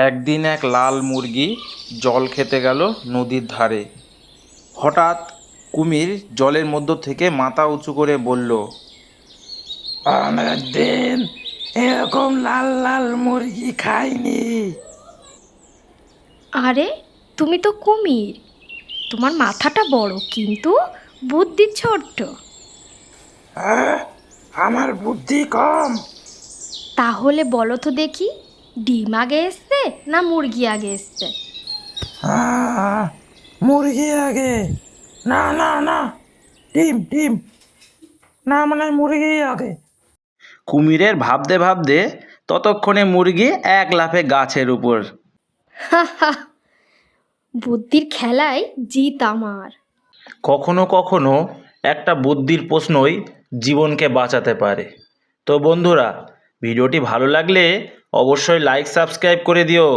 একদিন এক লাল মুরগি জল খেতে গেল নদীর ধারে। হঠাৎ কুমির জলের মধ্য থেকে মাথা উঁচু করে বলল, অনেক দিন এরকম লাল লাল মুরগি খাইনি। আরে, তুমি তো কুমির। তোমার মাথাটা বড় কিন্তু বুদ্ধি ছোট্ট। হ্যাঁ, আমার বুদ্ধি কম। তাহলে বলো তো দেখি, ডিম আগে এসছে না মুরগি আগে এসছে? মুরগি আগে। না না না, ডিম ডিম। না, মানে মুরগি আগে। কুমিরের ভাবতে ভাবতে ততক্ষণে মুরগি এক লাফে গাছের উপর। বুদ্ধির খেলায় জিত আমার। কখনো কখনো একটা বুদ্ধির প্রশ্নই জীবনকে বাঁচাতে পারে। তো বন্ধুরা, ভিডিওটি ভালো লাগলে অবশ্যই লাইক সাবস্ক্রাইব করে দিও।